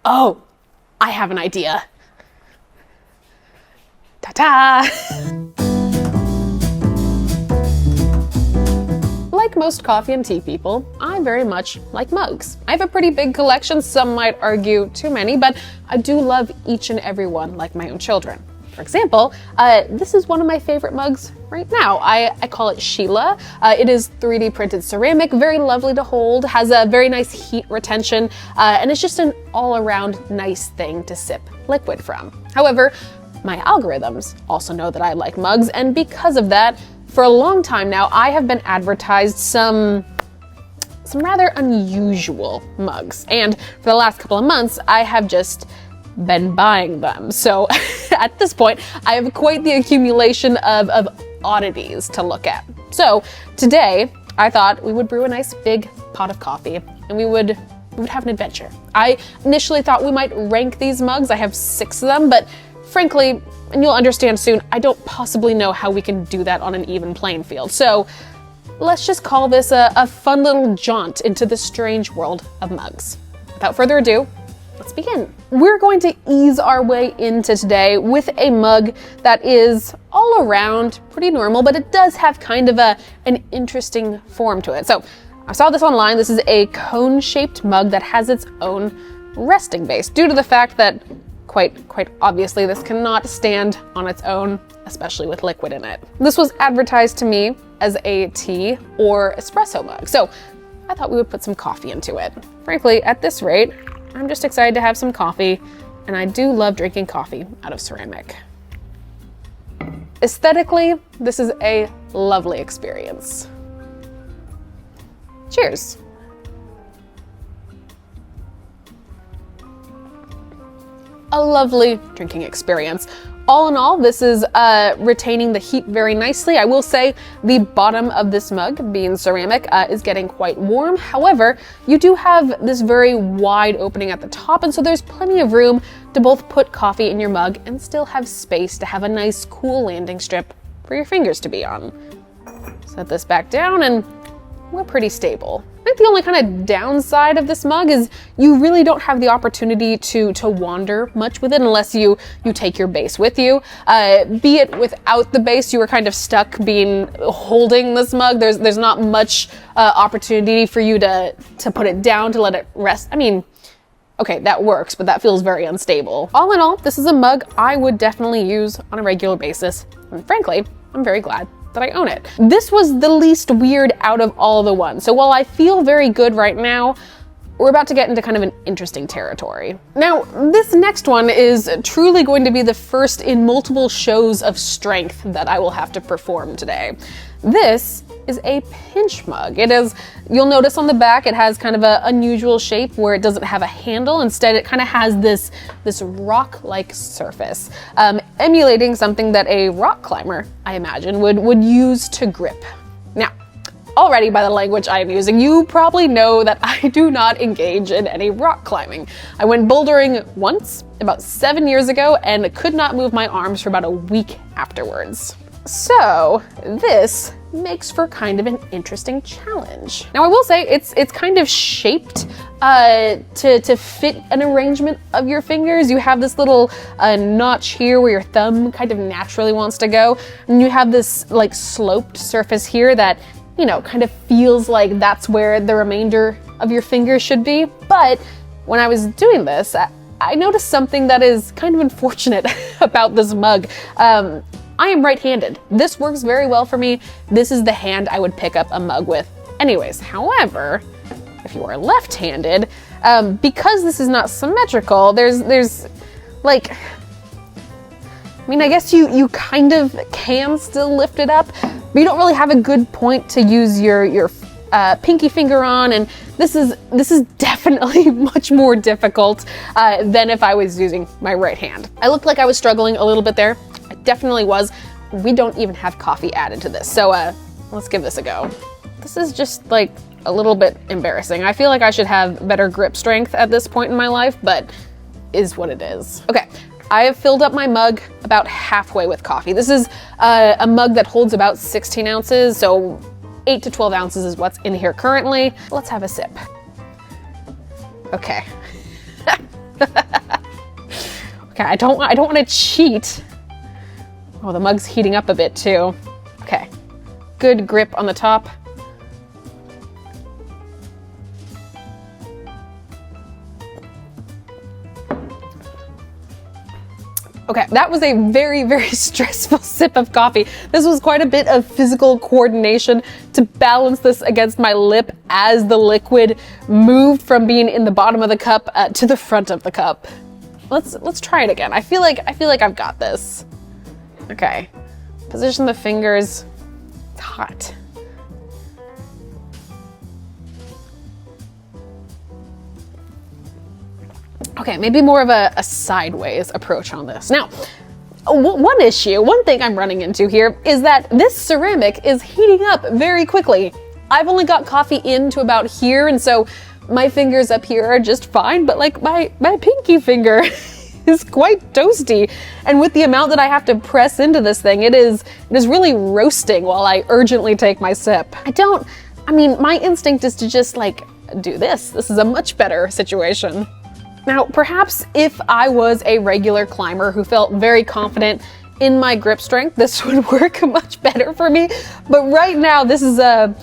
Oh, I have an idea. Ta-ta! Like most coffee and tea people, I very much like mugs. I have a pretty big collection, some might argue too many, but I do love each and every one like my own children. For example, this is one of my favorite mugs right now. I call it Sheila. It is 3D printed ceramic, very lovely to hold, has a very nice heat retention, and it's just an all-around nice thing to sip liquid from. However, my algorithms also know that I like mugs, and because of that, for a long time now, I have been advertised some rather unusual mugs. And for the last couple of months, I have just been buying them. So at this point, I have quite the accumulation of oddities to look at. So today, I thought we would brew a nice big pot of coffee and we would have an adventure. I initially thought we might rank these mugs. I have 6 of them, but frankly, and you'll understand soon, I don't possibly know how we can do that on an even playing field. So let's just call this a fun little jaunt into the strange world of mugs. Without further ado, let's begin. We're going to ease our way into today with a mug that is all around pretty normal, but it does have kind of an interesting form to it. So I saw this online. This is a cone-shaped mug that has its own resting base due to the fact that quite obviously this cannot stand on its own, especially with liquid in it. This was advertised to me as a tea or espresso mug, so I thought we would put some coffee into it. Frankly, at this rate, I'm just excited to have some coffee, and I do love drinking coffee out of ceramic. Aesthetically, this is a lovely experience. Cheers. A lovely drinking experience. All in all, this is retaining the heat very nicely. I will say the bottom of this mug, being ceramic, is getting quite warm. However, you do have this very wide opening at the top, and so there's plenty of room to both put coffee in your mug and still have space to have a nice cool landing strip for your fingers to be on. Set this back down and we're pretty stable. I think the only kind of downside of this mug is you really don't have the opportunity to wander much with it unless you take your base with you. Be it without the base, you were kind of stuck holding this mug. There's not much opportunity for you to put it down, to let it rest. I mean, okay, that works, but that feels very unstable. All in all, this is a mug I would definitely use on a regular basis. And frankly, I'm very glad that I own it. This was the least weird out of all the ones. So while I feel very good right now, we're about to get into kind of an interesting territory. Now, this next one is truly going to be the first in multiple shows of strength that I will have to perform today. This is a pinch mug. It is, you'll notice on the back, it has kind of an unusual shape where it doesn't have a handle. Instead, it kind of has this rock-like surface, emulating something that a rock climber, I imagine, would use to grip. Now, already by the language I am using, you probably know that I do not engage in any rock climbing. I went bouldering once, about 7 years ago, and could not move my arms for about a week afterwards. So this makes for kind of an interesting challenge. Now I will say it's kind of shaped to fit an arrangement of your fingers. You have this little notch here where your thumb kind of naturally wants to go, and you have this like sloped surface here that, you know, kind of feels like that's where the remainder of your fingers should be. But when I was doing this, I noticed something that is kind of unfortunate about this mug. I am right-handed. This works very well for me. This is the hand I would pick up a mug with anyways. However, if you are left-handed, because this is not symmetrical, there's like, I mean, I guess you kind of can still lift it up, but you don't really have a good point to use your pinky finger on, and this is definitely much more difficult than if I was using my right hand. I looked like I was struggling a little bit there. I definitely was. We don't even have coffee added to this, so let's give this a go. This is just like a little bit embarrassing. I feel like I should have better grip strength at this point in my life, but is what it is. Okay, I have filled up my mug about halfway with coffee. This is a mug that holds about 16 ounces, so 8 to 12 ounces is what's in here currently. Let's have a sip. Okay. Okay, I don't want to cheat. Oh, the mug's heating up a bit too. Okay. Good grip on the top. Okay, that was a very, very stressful sip of coffee. This was quite a bit of physical coordination to balance this against my lip as the liquid moved from being in the bottom of the cup to the front of the cup. Let's try it again. I feel like I've got this. Okay, position the fingers. It's hot. Okay, maybe more of a sideways approach on this. Now, one thing I'm running into here is that this ceramic is heating up very quickly. I've only got coffee into about here, and so my fingers up here are just fine, but like my pinky finger is quite toasty. And with the amount that I have to press into this thing, it is really roasting while I urgently take my sip. My instinct is to just like do this. This is a much better situation. Now, perhaps if I was a regular climber who felt very confident in my grip strength, this would work much better for me. But right now, this is a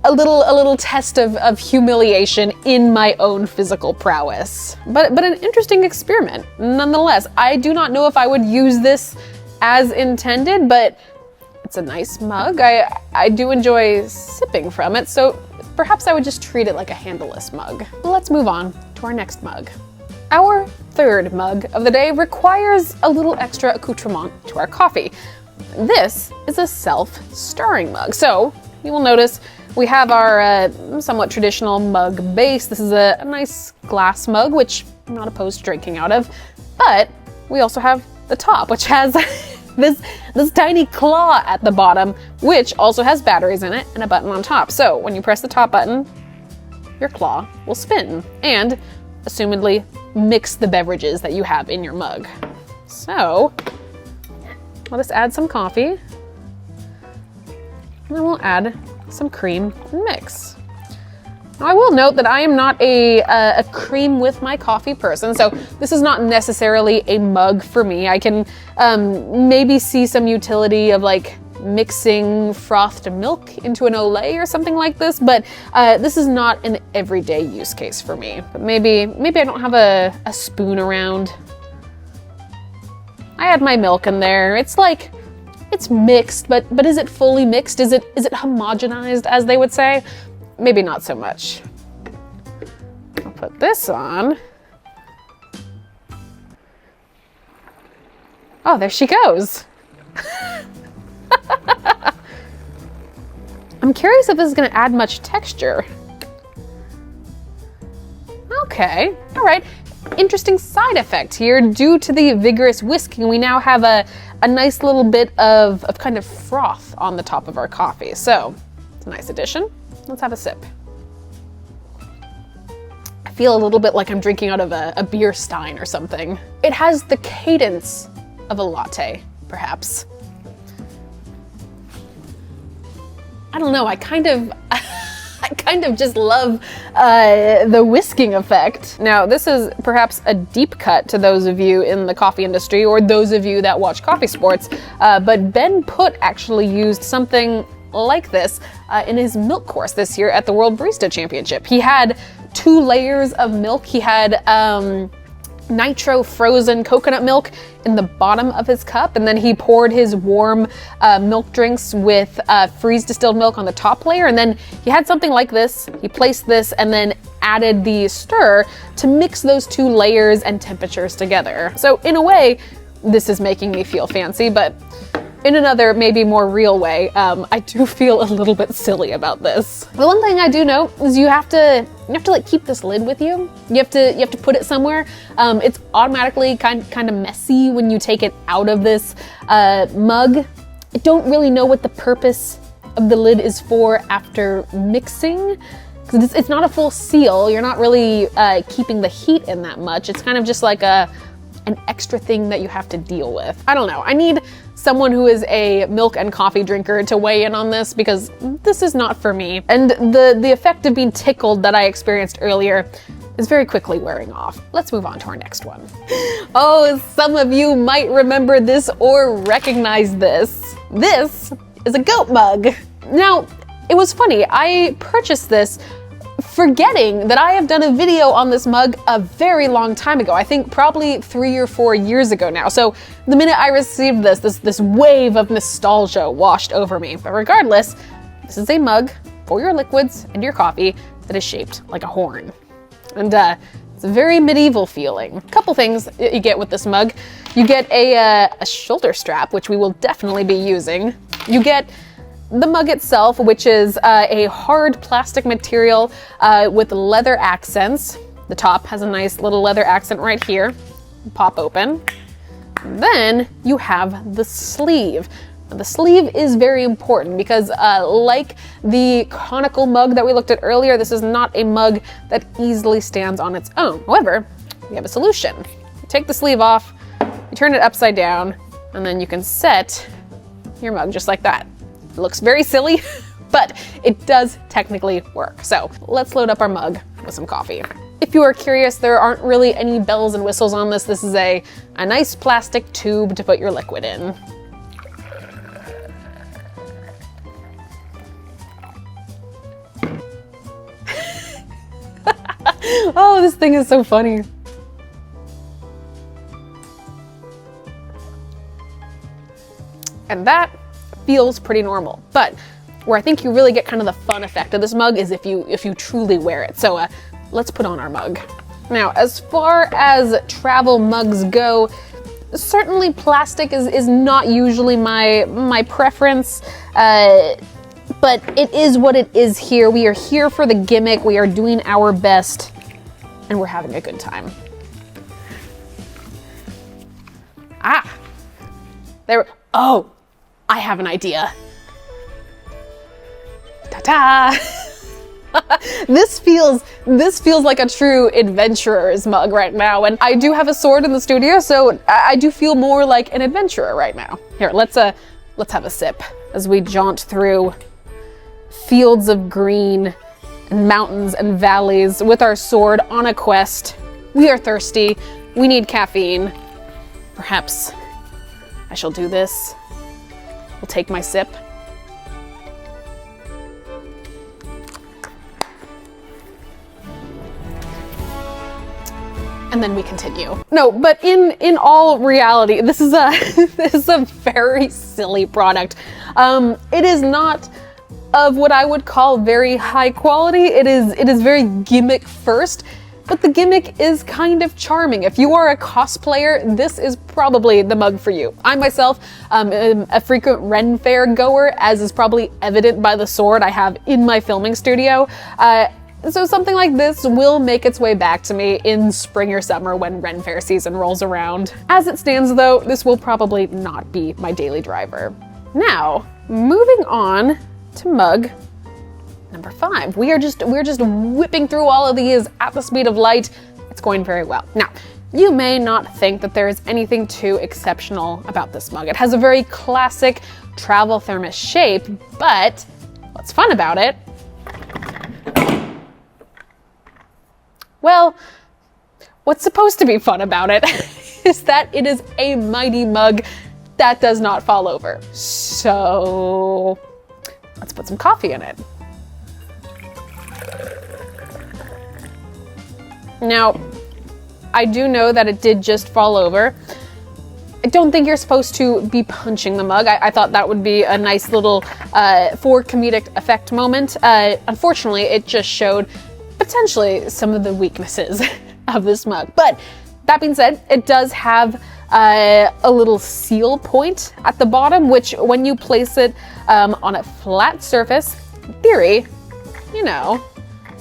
little test of humiliation in my own physical prowess. But an interesting experiment, nonetheless. I do not know if I would use this as intended, but it's a nice mug. I do enjoy sipping from it, so perhaps I would just treat it like a handleless mug. Let's move on to our next mug. Our third mug of the day requires a little extra accoutrement to our coffee. This is a self-stirring mug. So you will notice we have our somewhat traditional mug base. This is a nice glass mug, which I'm not opposed to drinking out of. But we also have the top, which has this tiny claw at the bottom, which also has batteries in it and a button on top. So when you press the top button, your claw will spin and assumedly mix the beverages that you have in your mug. So let us add some coffee, and then we'll add some cream and mix. Now I will note that I am not a cream with my coffee person, so this is not necessarily a mug for me. I can maybe see some utility of like mixing frothed milk into an Olay or something like this, but this is not an everyday use case for me. But maybe I don't have a spoon around. I add my milk in there. It's mixed, but is it fully mixed? Is it homogenized, as they would say? Maybe not so much. I'll put this on. Oh, there she goes. I'm curious if this is going to add much texture. Okay, all right. Interesting side effect here. Due to the vigorous whisking, we now have a nice little bit of kind of froth on the top of our coffee. So it's a nice addition. Let's have a sip. I feel a little bit like I'm drinking out of a beer stein or something. It has the cadence of a latte, perhaps. I don't know, I kind of just love the whisking effect. Now, this is perhaps a deep cut to those of you in the coffee industry or those of you that watch coffee sports, but Ben Putt actually used something like this in his milk course this year at the World Barista Championship. He had 2 layers of milk. He had nitro frozen coconut milk in the bottom of his cup, and then he poured his warm milk drinks with freeze distilled milk on the top layer, and then he had something like this. He placed this and then added the stir to mix those 2 layers and temperatures together. So in a way, this is making me feel fancy, but in another, maybe more real way, I do feel a little bit silly about this. The one thing I do know is you have to like keep this lid with you. You have to put it somewhere. It's automatically kind of messy when you take it out of this mug. I don't really know what the purpose of the lid is for after mixing, because it's not a full seal. You're not really keeping the heat in that much. It's kind of just like an extra thing that you have to deal with. I don't know. I need someone who is a milk and coffee drinker to weigh in on this, because this is not for me. And the effect of being tickled that I experienced earlier is very quickly wearing off. Let's move on to our next one. Oh, some of you might remember this or recognize this. This is a goat mug. Now, it was funny, I purchased this forgetting that I have done a video on this mug a very long time ago. I think probably 3 or 4 years ago now. So the minute I received this wave of nostalgia washed over me. But regardless, this is a mug for your liquids and your coffee that is shaped like a horn. And it's a very medieval feeling. A couple things you get with this mug. You get a shoulder strap, which we will definitely be using. You get the mug itself, which is a hard plastic material with leather accents. The top has a nice little leather accent right here. Pop open. Then you have the sleeve. The sleeve is very important because like the conical mug that we looked at earlier, this is not a mug that easily stands on its own. However, we have a solution. You take the sleeve off, you turn it upside down, and then you can set your mug just like that. It looks very silly, but it does technically work. So let's load up our mug with some coffee. If you are curious, there aren't really any bells and whistles on this. This is a nice plastic tube to put your liquid in. Oh, this thing is so funny. And that feels pretty normal, but where I think you really get kind of the fun effect of this mug is if you truly wear it. So let's put on our mug. Now, as far as travel mugs go, certainly plastic is not usually my preference, but it is what it is here. We are here for the gimmick. We are doing our best, and we're having a good time. Oh, I have an idea. Ta-ta! This feels like a true adventurer's mug right now, and I do have a sword in the studio, so I do feel more like an adventurer right now. Here, let's have a sip as we jaunt through fields of green and mountains and valleys with our sword on a quest. We are thirsty. We need caffeine. Perhaps I shall do this. We'll take my sip. And then we continue. No, but in all reality, this is a very silly product. It is not of what I would call very high quality. It is very gimmick first, but the gimmick is kind of charming. If you are a cosplayer, this is probably the mug for you. I myself am a frequent Ren Fair goer, as is probably evident by the sword I have in my filming studio. So something like this will make its way back to me in spring or summer when Ren Fair season rolls around. As it stands though, this will probably not be my daily driver. Now, moving on to mug number 5. We're just whipping through all of these at the speed of light. It's going very well. Now, you may not think that there is anything too exceptional about this mug. It has a very classic travel thermos shape, but what's fun about it? Well, what's supposed to be fun about it is that it is a mighty mug that does not fall over. So let's put some coffee in it. Now, I do know that it did just fall over. I don't think you're supposed to be punching the mug. I thought that would be a nice little for comedic effect moment. Unfortunately, it just showed potentially some of the weaknesses of this mug. But that being said, it does have a little seal point at the bottom, which when you place it on a flat surface, in theory, you know,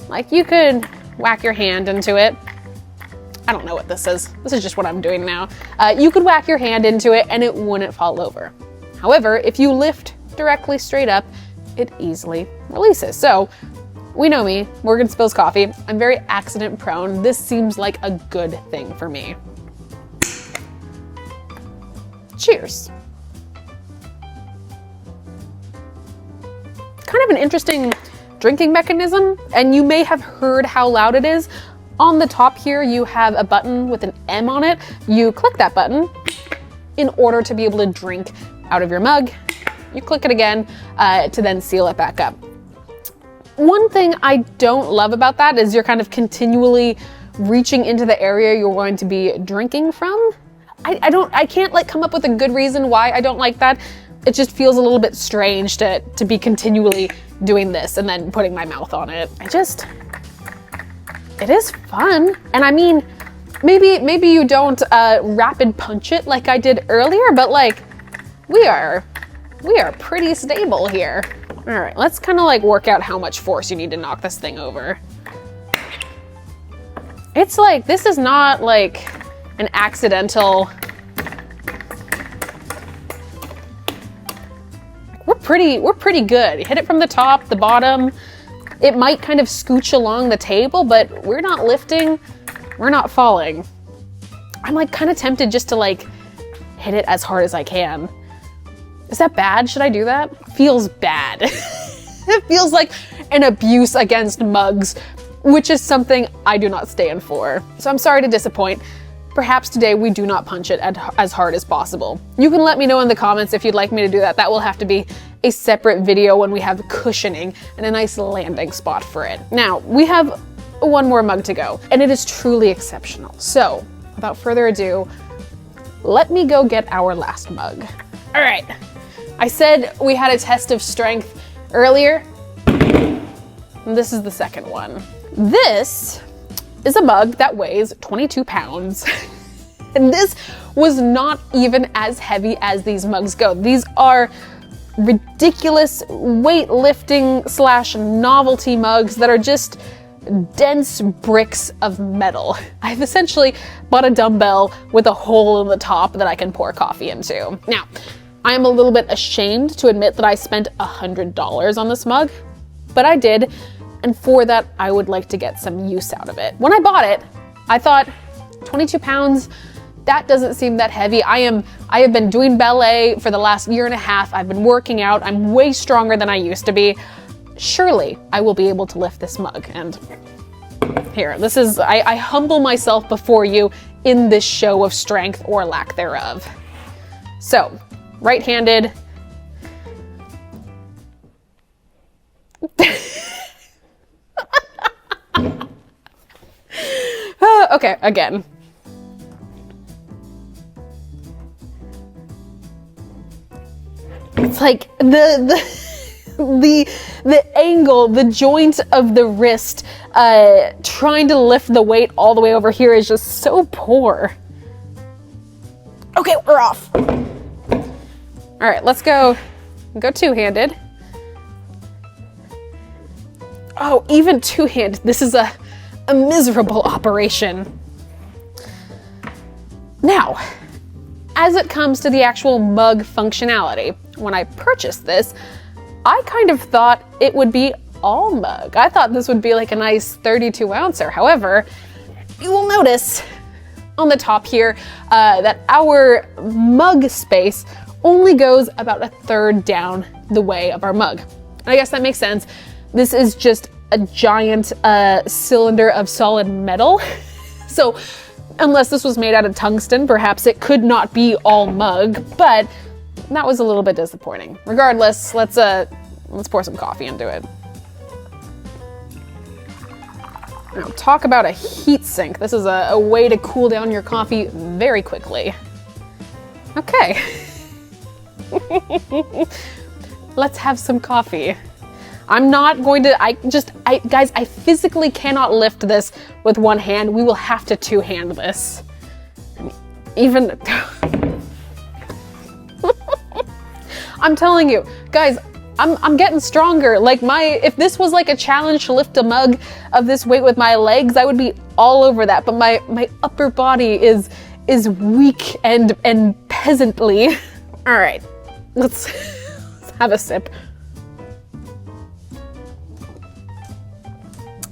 like you could whack your hand into it. I don't know what this is. This is just what I'm doing now. You could whack your hand into it and it wouldn't fall over. However, if you lift directly straight up, it easily releases. So we know me, Morgan spills coffee. I'm very accident prone. This seems like a good thing for me. Cheers. Kind of an interesting drinking mechanism, and you may have heard how loud it is. On the top here, you have a button with an M on it. You click that button in order to be able to drink out of your mug. You click it again to then seal it back up. One thing I don't love about that is you're kind of continually reaching into the area you're going to be drinking from. I can't like come up with a good reason why I don't like that. It just feels a little bit strange to be continually doing this and then putting my mouth on it. It is fun. And I mean, maybe you don't rapid punch it like I did earlier, but like we are pretty stable here. All right, let's kind of like work out how much force you need to knock this thing over. It's like, this is not like an accidental. We're pretty good. Hit it from the top, the bottom. It might kind of scooch along the table, but we're not lifting, we're not falling. I'm like kind of tempted just to like hit it as hard as I can. Is that bad? Should I do that? Feels bad. It feels like an abuse against mugs, which is something I do not stand for. So I'm sorry to disappoint. Perhaps today we do not punch it as hard as possible. You can let me know in the comments if you'd like me to do that. That will have to be a separate video when we have cushioning and a nice landing spot for it. Now, we have one more mug to go, and it is truly exceptional. So, without further ado, let me go get our last mug. All right, I said we had a test of strength earlier, and this is the second one. This is a mug that weighs 22 pounds. And this was not even as heavy as these mugs go. These are ridiculous weightlifting / novelty mugs that are just dense bricks of metal. I've essentially bought a dumbbell with a hole in the top that I can pour coffee into. Now, I am a little bit ashamed to admit that I spent $100 on this mug, but I did. And for that, I would like to get some use out of it. When I bought it, I thought 22 pounds, that doesn't seem that heavy. I have been doing ballet for the last year and a half. I've been working out. I'm way stronger than I used to be. Surely I will be able to lift this mug. And here, this is, I humble myself before you in this show of strength or lack thereof. So, right-handed. Okay, again. It's like the angle, the joint of the wrist, trying to lift the weight all the way over here is just so poor. Okay, we're off. All right, let's go two-handed. Oh, even two-handed. This is a miserable operation. Now, as it comes to the actual mug functionality, when I purchased this, I kind of thought it would be all mug. I thought this would be like a nice 32 ouncer. However, you will notice on the top here that our mug space only goes about a third down the way of our mug. And I guess that makes sense. This is just a giant cylinder of solid metal. So unless this was made out of tungsten, perhaps it could not be all mug, but that was a little bit disappointing. Regardless, let's pour some coffee into it. Now, talk about a heat sink. This is a way to cool down your coffee very quickly. Okay. Let's have some coffee. I'm not going to, guys, I physically cannot lift this with one hand. We will have to two-hand this. Even, I'm telling you, guys, I'm getting stronger. Like if this was like a challenge to lift a mug of this weight with my legs, I would be all over that. But my upper body is weak and peasantly. All right, let's have a sip.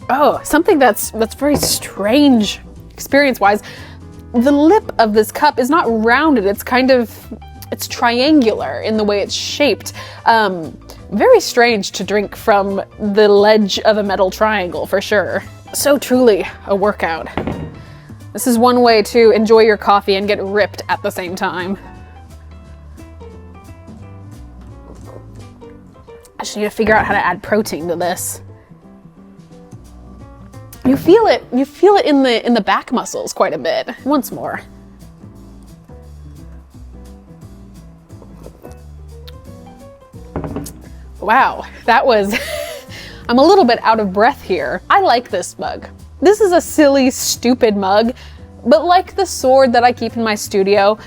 Oh, something that's very strange experience-wise. The lip of this cup is not rounded. It's triangular in the way it's shaped. Very strange to drink from the ledge of a metal triangle, for sure. so truly a workout. This is one way to enjoy your coffee and get ripped at the same time. I just need to figure out how to add protein to this. You feel it in the back muscles quite a bit. Once more. Wow, that was, I'm a little bit out of breath here. I like this mug. This is a silly, stupid mug, but like the sword that I keep in my studio,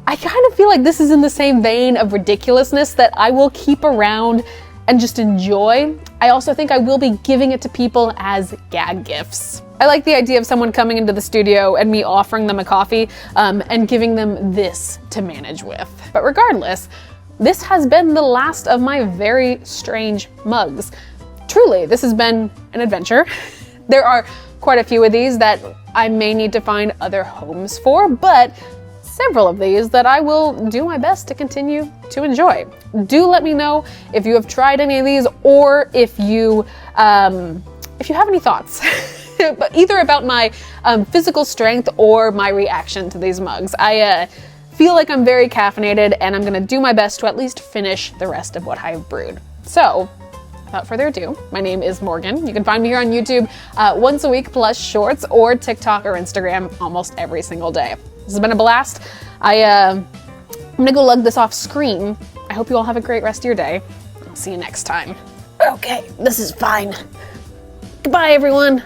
I kind of feel like this is in the same vein of ridiculousness that I will keep around and just enjoy. I also think I will be giving it to people as gag gifts. I like the idea of someone coming into the studio and me offering them a coffee and giving them this to manage with. But regardless, this has been the last of my very strange mugs. Truly, this has been an adventure. There are quite a few of these that I may need to find other homes for, but several of these that I will do my best to continue to enjoy. Do let me know if you have tried any of these, or if you have any thoughts, but either about my physical strength or my reaction to these mugs. I feel like I'm very caffeinated, and I'm gonna do my best to at least finish the rest of what I've brewed. So, without further ado, my name is Morgan. You can find me here on YouTube once a week plus shorts, or TikTok or Instagram almost every single day. This has been a blast. I'm gonna go lug this off screen. I hope you all have a great rest of your day. I'll see you next time. Okay, this is fine. Goodbye, everyone.